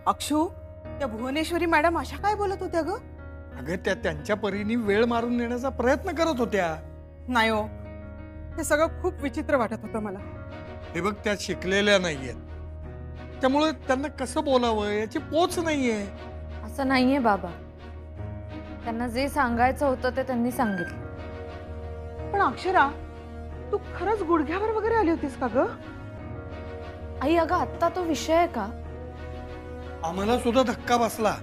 अक्षू, त्या भुवनेश्वरी मॅडम अशा काय बोलत होत्या ग? अगं त्या त्यांच्या परीने वेळ मारून नेण्याचा प्रयत्न करत होत्या. नाही हो, हे सगळं खूप विचित्र वाटत होतं मला. हे बघ, त्या शिकलेल्या नाहीयेत, त्यामुळे त्यांना कसं बोलावं याची पोच नाहीये. असं नाहीये बाबा, त्यांना जे सांगायचं होतं ते त्यांनी सांगितलं. पण अक्षरा, तू खरंच गुडघ्यावर वगैरे आली होतीस का ग? आई अगं आत्ता तो विषय आहे का? आम्हाला सुद्धा धक्का बसला.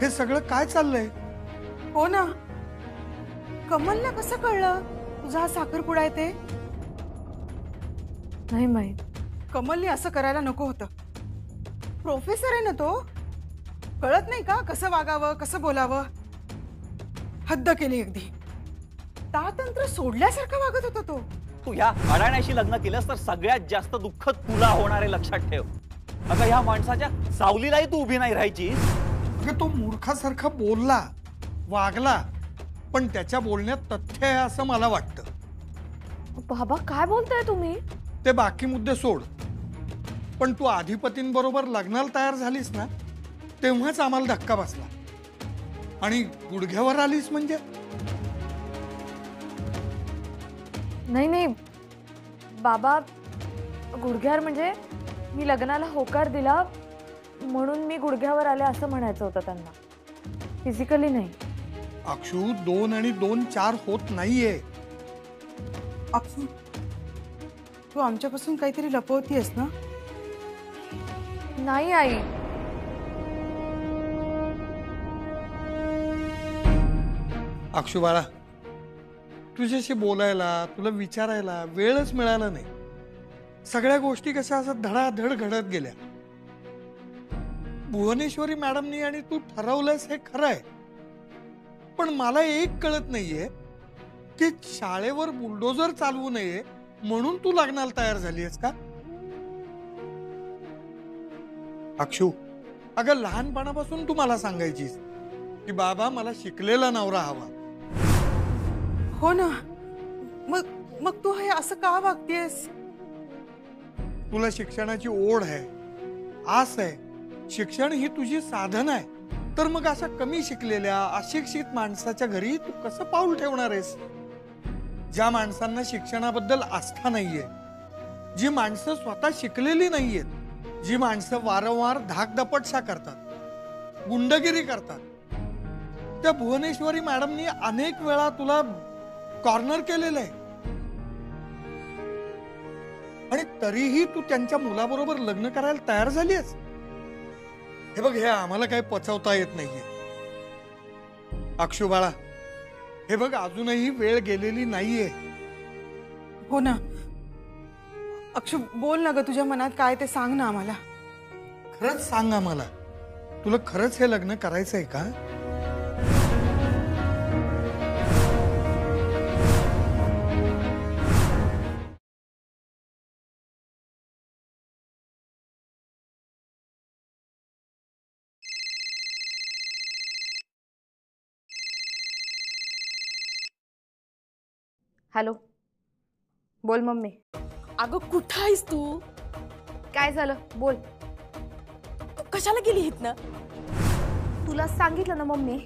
हे सगळं काय चाललंय? हो ना, कमलला कसं कळलं तुझा हा साखरपुडा आहे ते? नाही माहित. कमलने असं करायला नको होतं. प्रोफेसर आहे ना तो, कळत नाही का कसं वागावं कसं बोलावं? हद्द केली अगदी. तातंत्र सोडल्यासारखं वागत होता तो. तू ह्या अडाण्याशी लग्न केलंस तर सगळ्यात जास्त दुःख तुला होणार आहे, लक्षात ठेव. अगं ह्या माणसाच्या सावलीलाही तू उभी नाही राहायची. अगं तो मूर्खासारखा बोलला, वागला, पण त्याच्या बोलण्यात तथ्य आहे असं मला वाटतं. बाबा काय बोलताय तुम्ही? ते बाकी मुद्दे सोड, पण तू अधिपतींबरोबर लग्नाला तयार झालीस ना, तेव्हाच आम्हाला धक्का बसला. आणि गुडघ्यावर आलीस म्हणजे? नाही नाही बाबा, गुडघ्यावर म्हणजे मी लग्नाला होकार दिला म्हणून मी गुडघ्यावर आले असं म्हणायचं होतं त्यांना, फिजिकली नाही. अक्षू, 2 आणि 2 4 होत नाहीये. अक्षू, तू आमच्यापासून काहीतरी लपवतीयस ना? नाही आई. अक्षू बाळा, तुझ्याशी बोलायला, तुला विचारायला वेळच मिळाला नाही. सगळ्या गोष्टी कशा असं धडाधड घडत गेल्या. भुवनेश्वरी मॅडमनी आणि तू ठरवलंस हे खरं आहे, पण मला एक कळत नाहीये की शाळेवर बुलडोजर चालवू नये म्हणून तू लग्नाला तयार झालीयस का? अक्षू, अगं लहानपणापासून तू मला सांगायचीस की बाबा मला शिकलेला नवरा हवा. हो ना, मग मग तू हे असं का वागतेस? तुला शिक्षणाची ओढ आहे, आस आहे. शिक्षण ही तुझी साधन आहे, तर मग अशा कमी शिकलेल्या अशिक्षित माणसाच्या घरी तू कसं पाऊल ठेवणार आहेस? ज्या माणसांना शिक्षणाबद्दल आस्था नाहीये, जी माणसं स्वतः शिकलेली नाहीयेत, जी माणसं वारंवार धाकदपटशा करतात, गुंडगिरी करतात, त्या भुवनेश्वरी मॅडमनी अनेक वेळा तुला कॉर्नर केलेलं आहे. आणि तरीही तू त्यांच्या मुलाबरोबर लग्न करायला तयार झालीस. हे बघ, हे आम्हाला काही पचवता येत नाहीये. अक्षू बाळा, हे बघ, अजूनही वेळ गेलेली नाहीये. हो ना अक्षू, बोल ना ग, तुझ्या मनात काय ते सांग ना आम्हाला. खरंच सांग आम्हाला, तुला खरंच हे लग्न करायचंय का? हॅलो, बोल मम्मी. अगं कुठं आहेस तू? काय झालं बोल. तू कशाला गेली इथनं? तुला सांगितलं ना मम्मी,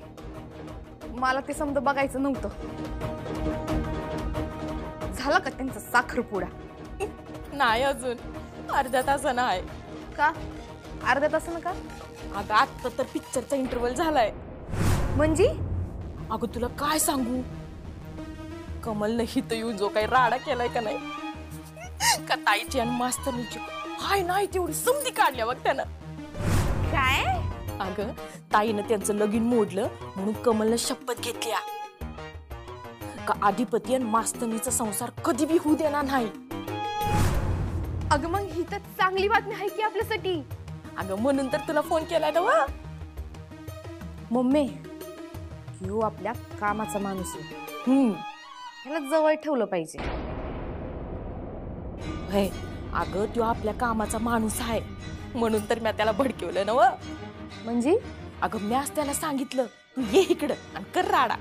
मला ते समजा बघायचं नव्हतं. झाला का त्यांचा साखरपुडा? नाही अजून, अर्ध्या तासानं आहे. का अर्ध्या तासानं का? अगं आत्ता तर पिक्चरचा इंटरव्हल झालाय. म्हणजे? अगं तुला काय सांगू, कमलनं हित येऊन जो काही राडा केलाय का नाही, का ताईची आणि मास्तरनीची हाय नाही तेवढी समधी काढल्या बघ त्यानं. काय? अगं ताईनं त्यांचं लगीन मोडलं म्हणून कमलनं शपथ घेतल्या का अधिपती आणि मास्तरनीचा संसार कधी बी होऊ देणार नाही. अगं मग ही तर चांगली बातमी आहे की आपल्यासाठी. अगं म्हणून तर तुला फोन केलाय ना. वा मम्मी, ह्यो आपल्या कामाचा माणूस आहे. ह्याला जवळ ठेवलं पाहिजे. हे अगं तो आपल्या कामाचा माणूस आहे म्हणून तर मी त्याला भडकवलं ना. व म्हणजे? अगं मी आज त्याला सांगितलं तू ये इकडं आणि कर राडा,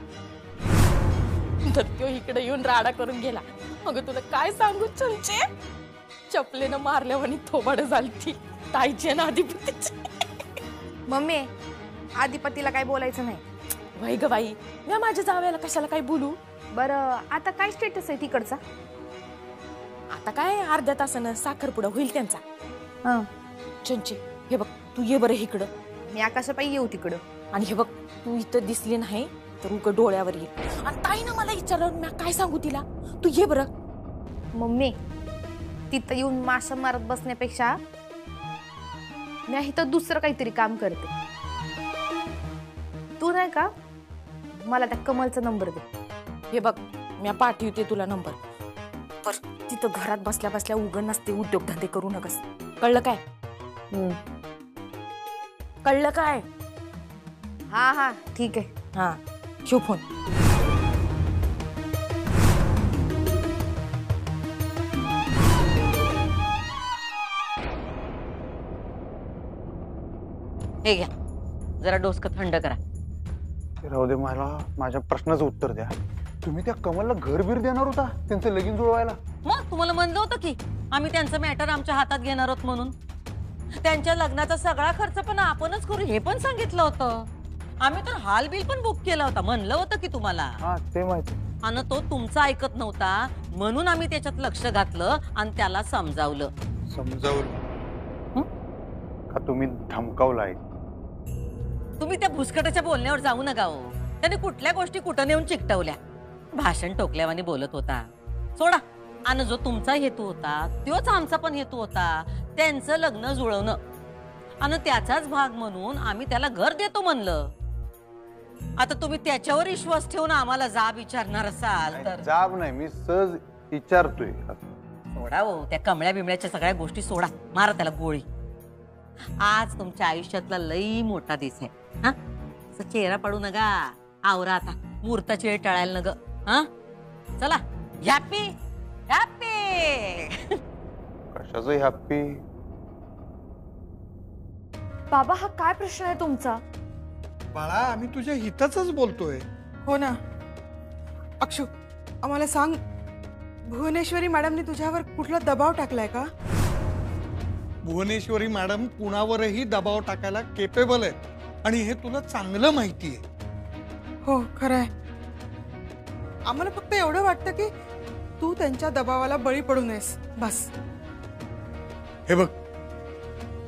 तर तो इकडे येऊन राडा करून गेला. अगं तुला काय सांगू, चलचे चपलेनं मारल्यावानी थोबाड झाली. ताईची आणि अधिपतीची. मम्मी आधिपतीला काय बोलायचं नाही. वय ग बाई, मी माझ्या जावयाला कशाला काय बोलू. बरं आता काय स्टेटस आहे तिकडचा? आता काय अर्ध्या तासानं साखरपुडा होईल त्यांचा. हं. चंचे हे बघ, तू ये बरं इकडं. मी आकाशापायी येऊ तिकडं. आणि हे बघ, तू इथं दिसली नाही तर उग डोळ्यावर ये. आणि ताईनं मला विचारलं, मी काय सांगू तिला. तू ये बरं. मम्मी तिथं येऊन माशा मारत बसण्यापेक्षा मी इथं दुसरं काहीतरी काम करते. तू नाही का मला त्या कमलचा नंबर दे. हे बघ, मी पाठवते तुला नंबर. पर तिथं घरात बसल्या बसल्या उघड नसते, उद्योगधंदे करू नकस. कळलं काय? कळलं काय? हा हा ठीक आहे. हा ठेव फोन. हे घ्या, जरा डोसकं थंड करा. राहू दे, मला माझ्या प्रश्नाचं उत्तर द्या. तुम्ही त्या कमलला घर बीर देणार होता त्यांचं लगीन जुळवायला? मग तुम्हाला म्हणलं होतं की आम्ही त्यांचं मॅटर आमच्या हातात घेणार आहोत म्हणून. त्यांच्या लग्नाचा सगळा खर्च पण आपणच करू हे पण सांगितलं होतं. आम्ही तर हाल बिल पण बुक केला होता, म्हणलं होतं की तुम्हाला. हा ते माहिती. आणि तो तुमचा ऐकत नव्हता म्हणून आम्ही त्याच्यात लक्ष घातलं आणि त्याला समजावलं. समजावलं का तुम्ही धमकावलाय? तुम्ही त्या भुसकटाच्या बोलण्यावर जाऊ नका हो. त्याने कुठल्या गोष्टी कुठं नेऊन चिकटवल्या. भाषण टोकल्यावानी बोलत होता. सोडा. आणि जो तुमचा हेतू होता तोच आमचा पण हेतू होता, त्यांचं लग्न जुळवणं. आणि त्याचाच भाग म्हणून आम्ही त्याला घर देतो म्हणलं. आता तुम्ही त्याच्यावर विश्वास ठेवून आम्हाला जाब विचारणार असाल तर. जाब नाही, मी सहज विचारतोय. सोडा हो, त्या कमळ्या बिमळ्याच्या सगळ्या गोष्टी सोडा. मारा त्याला गोळी. आज तुमच्या आयुष्यातला लई मोठा दिस आहे. हा, चेहरा पडू नका. आवरा आता, मुहूर्ताची वेळ टळायला नग. हा, चला. Happy happy. कशाचं हॅपी? बाबा हा काय प्रश्न आहे तुमचा? बाळा, आम्ही तुझ्या हिताचंच बोलतोय. हो ना. अक्षु, आम्हाला सांग, भुवनेश्वरी मॅडमने तुझ्यावर कुठला दबाव टाकलाय का? भुवनेश्वरी मॅडम कुणावरही दबाव टाकायला केपेबल आहेत आणि हे तुला चांगलं माहिती आहे. हो खरंय. आम्हाला फक्त एवढं वाटतं की तू त्यांच्या दबावाला बळी पडू नयेस, बस. हे बघ,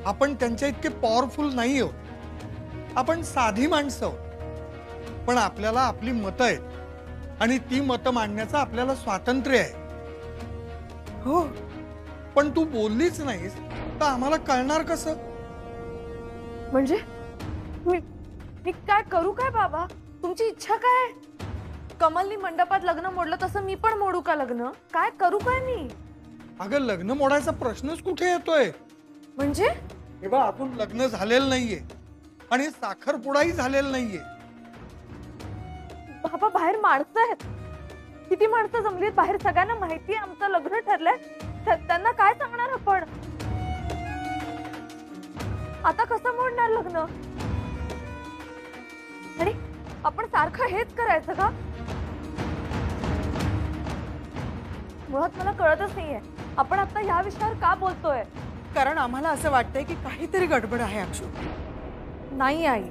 आपण त्यांच्या इतके पॉवरफुल नाही आहोत. आपण साधी माणसं आहोत. पण आपल्याला आपली मतं आहेत आणि ती मतं मांडण्याचं आपल्याला स्वातंत्र्य आहे. हो, पण तू बोललीच नाहीस तर आम्हाला कळणार कसं? म्हणजे मी काय करू काय बाबा? तुमची इच्छा काय? कमलनी मंडपात लग्न मोडलं तसं मी पण मोडू का लग्न? काय करू काय मी? अगं, लग्न मोडायचा प्रश्नच कुठे येतोय? म्हणजे हे बघ, अजून लग्न झालेलं नाहीये आणि साखरपुडाही झालेला नाहीये. बाबा बाहेर माणसं आहेत, किती माणसं जमलीत बाहेर, सगळ्यांना माहिती आहे आमचं लग्न ठरलंय. त्यांना काय सांगणार आपण? आता कसं मोडणार लग्न? आणि आपण सारखं हेच करायचं का? मुळात मला कळतच नाहीये आपण आता या विषयावर का बोलतोय. कारण आम्हाला असं वाटतंय की काहीतरी गडबड आहे. अक्षु, नाही आई,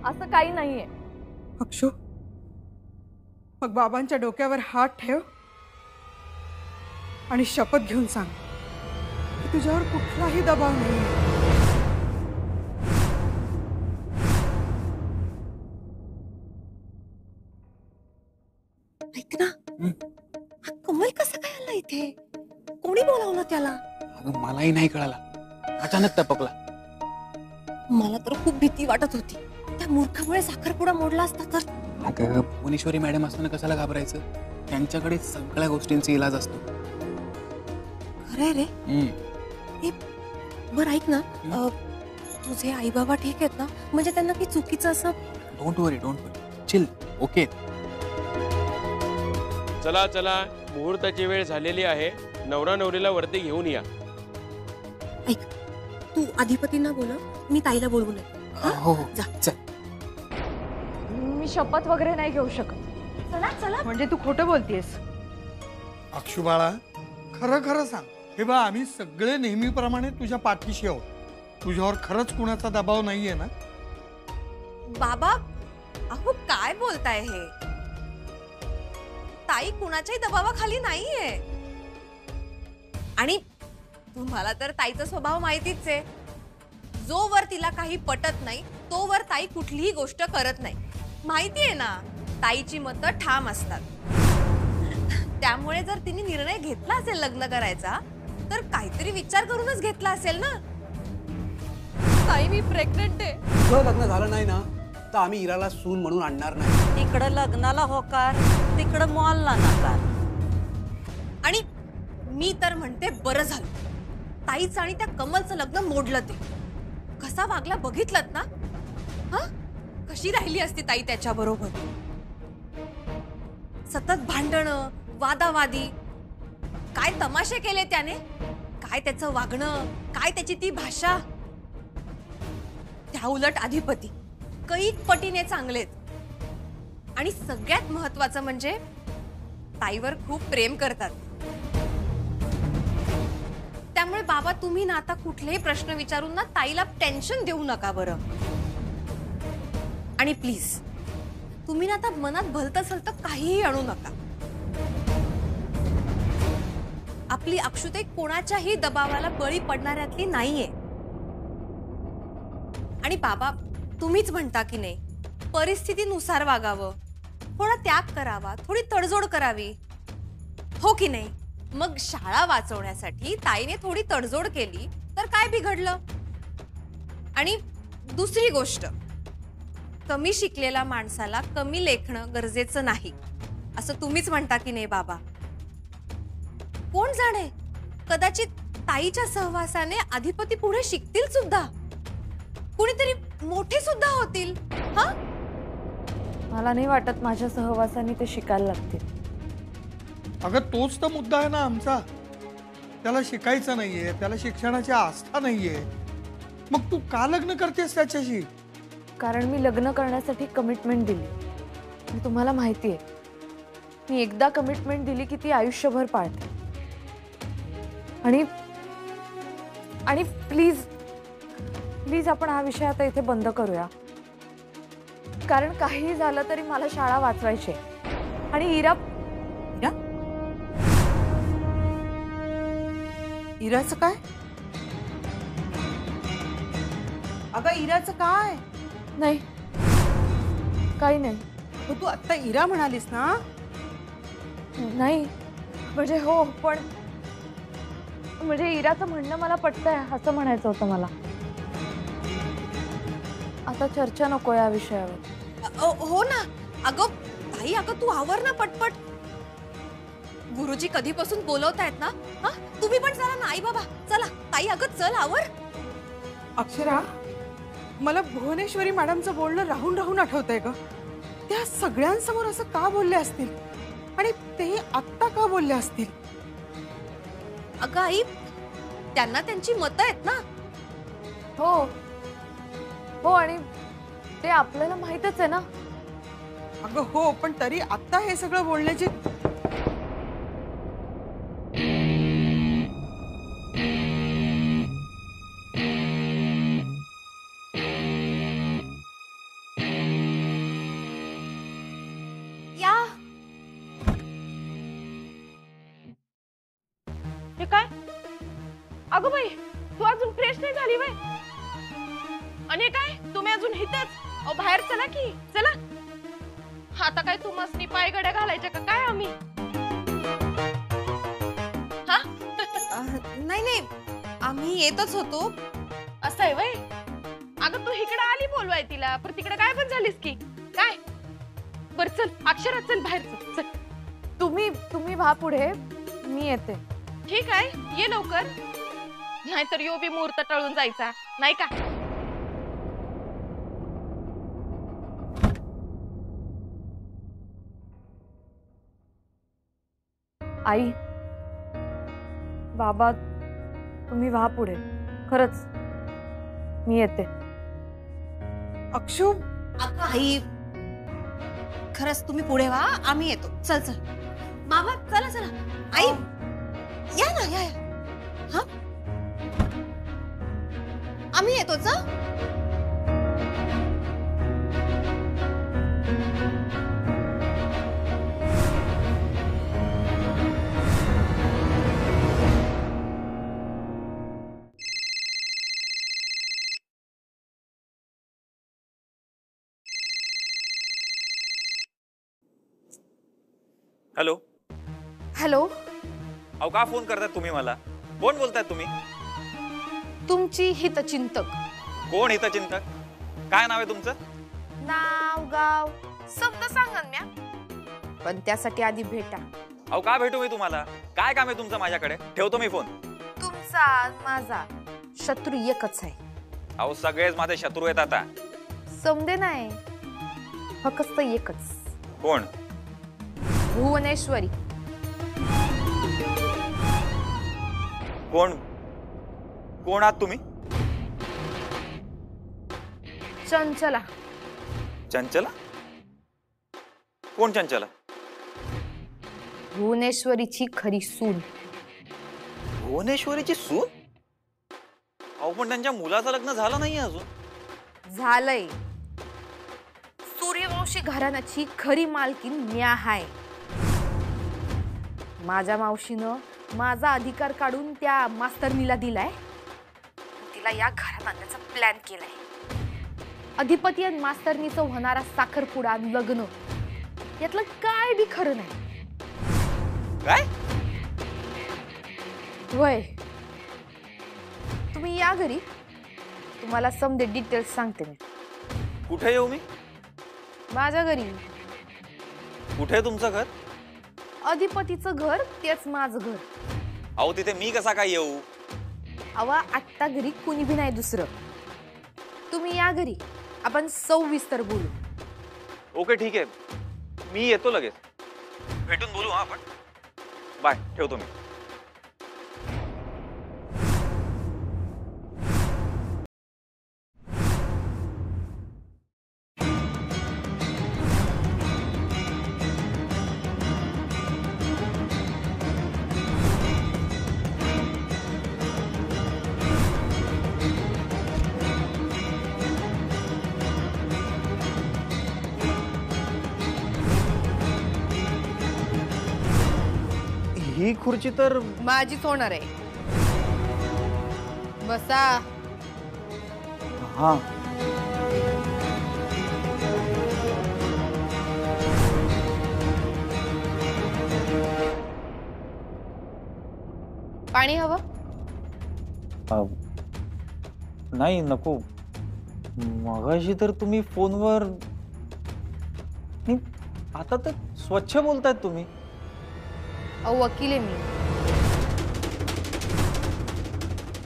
असं काही नाहीये. अक्षु, मग बाबांच्या डोक्यावर हात ठेव आणि शपथ घेऊन सांग की तुझ्यावर कुठलाही दबाव नाही. ऐक ना, कमल कसं काय आला इथे? कोणी बोलावलं त्याला? अगं, मलाही नाही कळाला, अचानक टपकला. मला तर खूप भीती वाटत होती, त्या मूर्खामुळे साखरपुडा मोडला असता तर. अगं, भुवनेश्वरी मॅडम असताना कशाला घाबरायचं? त्यांच्याकडे सगळ्या गोष्टींचा इलाज असतो. खरे रे. बरं ऐक ना, तुझे आई बाबा ठीक आहेत ना? म्हणजे त्यांना काही चुकीचं असं? Don't worry, chill, okay. चला चला, मुहूर्ताची वेळ झालेली आहे. नवरा नवरीला वरती घेऊन या. ऐक, तू अधिपतींना बोलव, मी ताईला बोलवून येते. हो हो, जा. चल. मी शपथ वगैरे नाही घेऊ शकत. चला चला. म्हणजे तू खोटं बोलतेस? अक्षु बाळा, खरं खरं सांग, हे बा, आम्ही सगळे नेहमीप्रमाणे तुझ्या पाठीशी आहोत. तुझ्यावर खरंच कुणाचा दबाव नाहीये ना? बाबा, अहो काय बोलताय हे? ताई कुणाच्याही दबावाखाली नाहीये. आणि तुम्हाला तर ताईचा स्वभाव माहितीच आहे. जोवर तिला काही पटत नाही तोवर ताई कुठलीही गोष्ट करत नाही. माहितीये ना, ताईची मतं ठाम असतात. त्यामुळे जर तिने निर्णय घेतला असेल लग्न करायचा तर काहीतरी विचार करूनच घेतला असेल ना. ताई, मी प्रेग्नंट आहे. तुझं लग्न झालं नाही ना तर आम्ही इराला सून म्हणून आणणार नाही. इकडं लग्नाला होकार, तिकडं मॉलला नकार. आणि मी तर म्हणते बरं झालं ताईचं आणि त्या कमलचं लग्न मोडलं. ते कसा वागला बघितलत ना? हा, कशी राहिली असती ताई त्याच्या बरोबर. सतत भांडणं, वादावादी, काय तमाशे केले त्याने, काय त्याचं वागणं, काय त्याची ती भाषा. त्या उलट अधिपती कैक पटीने चांगलेत. आणि सगळ्यात महत्वाचं म्हणजे ताईवर खूप प्रेम करतात. त्यामुळे बाबा, तुम्ही ना आता कुठलेही प्रश्न विचारून ना ताईला टेन्शन देऊ नका बरं. आणि प्लीज तुम्ही ना आता मनात भलतं सलतं काहीही आणू नका. आपली अक्षुताई कोणाच्याही दबावाला बळी पडणाऱ्यातली नाहीये. आणि बाबा, तुम्हीच म्हणता की नाही, परिस्थितीनुसार वागावं, थोडा त्याग करावा, थोडी तडजोड करावी, हो की नाही? मग शाळा वाचवण्यासाठी ताईने थोडी तडजोड केली तर काय बिघडलं? आणि दुसरी गोष्ट, कमी शिकलेल्या माणसाला कमी लेखणं गरजेचं नाही असं तुम्हीच म्हणता की नाही बाबा? कोण जाणे, कदाचित ताईच्या सहवासाने अधिपती पुढे शिकतील सुद्धा, कुणीतरी मोठे सुद्धा होतील. हा, मला नाही वाटत माझ्या सहवासाने ते शिकायला लागतील. अगं, तोच तर मुद्दा आहे ना आमचा. त्याला शिकायचं नाहीये, त्याला शिक्षणाची आस्था नाहीये. मग तू का लग्न करतेस त्याच्याशी? कारण मी लग्न करण्यासाठी कमिटमेंट दिली. आणि तुम्हाला माहिती आहे, मी एकदा कमिटमेंट दिली की ती आयुष्यभर पाळते. आणि आणि प्लीज प्लीज आपण हा विषय आता इथे बंद करूया. कारण काही झालं तरी मला शाळा वाचवायची. आणि इराचं काय? अगं, इराचं काय? नाही, काही नाही. हो, तू आत्ता इरा म्हणालीस ना? नाही म्हणजे हो, पण म्हणजे इराचं म्हणणं मला पटतंय असं म्हणायचं होतं मला. आता चर्चा नको या विषयावर. हो ना. अगं ताई, अगं तू आवर ना पटपट. गुरुजी कधीपासून बोलवतायत ना. हा, तुम्ही पण चला ना आई बाबा, चला. ताई अगं चल, आवर. अक्षरा, मला भुवनेश्वरी मॅडमचं बोलणं राहून राहून आठवतंय ग. त्या सगळ्यांसमोर असं का बोलले असतील? आणि तेही आत्ता का बोलले असतील? अगं आई, त्यांना त्यांची मतं आहेत ना. हो हो, आणि ते आपल्याला माहितच आहे ना. अगं हो, पण तरी आत्ता हे सगळं बोलण्याची या. हे काय? अगं बाई, तू अजून फ्रेश नाही झाली बाई. आणि काय, तुम्ही अजून इथेच? अहो बाहेर चला की, चला. आता काय तू मस्ती पायगड्या घालायच्या का काय आम्ही? हा? नाही नाही, आम्ही येतच होतो. असं आहे वय? अगं तू इकडे आली बोलवाय तिला, पण तिकडे काय पण झालीस की काय? बर चल अक्षरा, चल बाहेर चल. तुम्ही व्हा पुढे, मी येते. ठीक आहे, ये लवकर, नाहीतर यो बी मुहूर्त टळून जायचा नाही का? आई, बाबा, तुम्ही व्हा पुढे. खरंच मी येते. अक्षू, अगं आई, खरंच तुम्ही पुढे व्हा, आम्ही येतो. चल चल बाबा, चला चला. आई या ना, या या. हा आम्ही येतोच हं? हॅलो. हॅलो, अहो का फोन करताय तुम्ही मला? कोण बोलताय तुम्ही? तुमची हितचिंतक. कोण हितचिंतक? काय नाव आहे तुमचं? नाव गाव शब्द सांगन म्या, पण त्यासाठी आधी भेटा. अहो का भेटू मी तुम्हाला? काय काम आहे तुमचं माझ्याकडे? ठेवतो मी फोन. तुमचा माझा शत्रू एकच आहे. अहो सगळेच माझे शत्रू आहेत आता. समजे नाही, फक्त एकच. कोण? भुवनेश्वरी. कोण कोण आहात तुम्ही? चंचला. चंचला? कोण चंचला? भुवनेश्वरीची खरी सून. भुवनेश्वरीची सून? अहो पण त्यांच्या मुलाचं लग्न झालं नाही अजून. झालंय. सूर्यवंशी घराण्याची खरी मालकीन म्या हाय. माझ्या मावशीनं माझा अधिकार काढून त्या मास्तरनीला दिलाय. तिला या घरात आणण्याचा प्लॅन केलाय. अधिपती आणि मास्तरनीचं होणारा साखरपुडा लग्न यातलं काय बी खरं नाही. काय? वय तुम्ही या घरी, तुम्हाला समजे डिटेल्स सांगते मी. कुठे येऊ मी? माझ्या घरी. कुठे आहे तुमचं घर? अधिपतीचं घर तेच माझं घर. अहो तिथे मी कसा काय येऊ? अवा आत्ता घरी कुणी भी नाही दुसरं. तुम्ही या घरी, आपण सविस्तर बोलू. ओके ठीक आहे, मी येतो लगेच. भेटून बोलू हा आपण. बाय, ठेवतो मी. ही खुर्ची तर माझीच होणार आहे. बसा. हा. पाणी हवं? नाही नको. मगाशी तर तुम्ही फोनवर, आता तर स्वच्छ बोलतायत तुम्ही. अहो वकील आहे मी.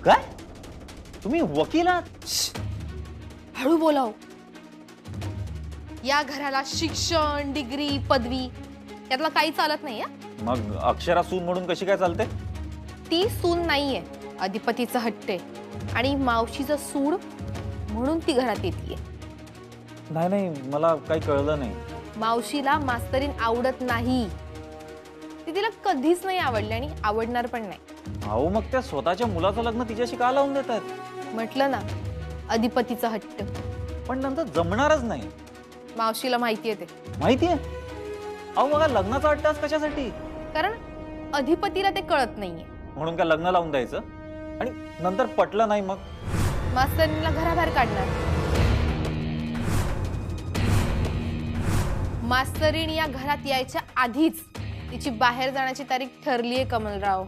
काय? तुम्ही वकील आहात? हळू बोलाव. या घराला शिक्षण, डिग्री, पदवी यातला काही चालत नाही. मग अक्षरा सून म्हणून कशी काय चालते? ती सून नाहीये, अधिपतीचा हट्ट आहे. आणि मावशीचं सूड म्हणून ती घरात येते. नाही नाही, मला काही कळलं नाही. मावशीला मास्तरीन आवडत नाही. ती तिला कधीच नाही आवडली आणि आवडणार पण नाही. अहो मग त्या स्वतःच्या मुलाचं लग्न तिच्याशी का लावून देतात? म्हटलं ना, अधिपतीचा हट्ट. पण नंतर जमणारच नाही. मावशीला माहिती आहे ते. माहिती आहे? अहो बघा, लग्नाचा हट्ट कशासाठी? कारण अधिपतीला ते कळत नाहीये. म्हणून काय लग्न लावून द्यायचं आणि नंतर पटलं नाही मग मास्तरीला घराबाहेर काढणार. मास्तरीण या घरात यायच्या आधीच तिची बाहेर जाण्याची तारीख ठरलीये कमलराव.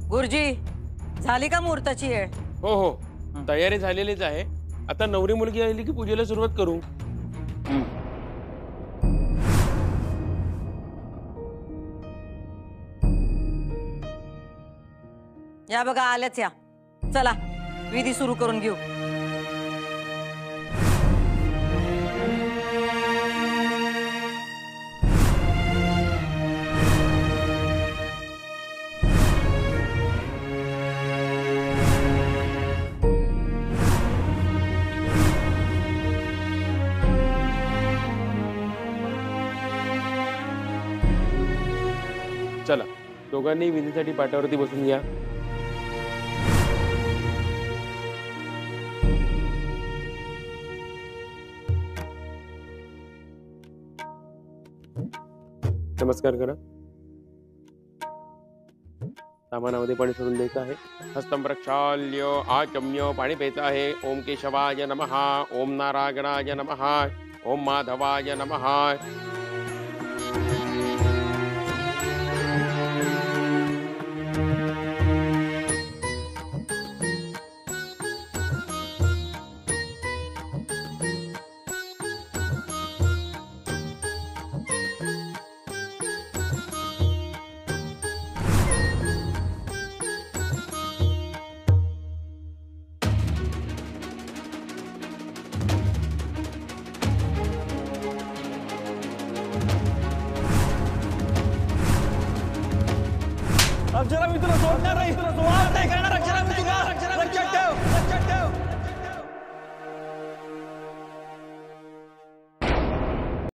गुरुजी, झाली का मुहूर्ताची वेळ? हो हो, तयारी झालेलीच आहे. आता नवरी मुलगी आली की पूजेला सुरुवात करू. या बघा, आल्याच या. चला विधी सुरू करून घेऊ. चला दोघांनी विधीसाठी पाट्यावरती बसून घ्या. नमस्कार करा. सामानामध्ये पाणी सोडून द्यायचं आहे. हस्तं प्रक्षाल्य आचम्य पाणी प्यायचं आहे. ओम केशवाय नमः, ओम नारायणाय नमः, ओम माधवाय नमः. अक्षरा मी तुला सोडणार नाही, तुला सोडणार नाही करणार. अक्षरा मी तुला लक्षात ठेव.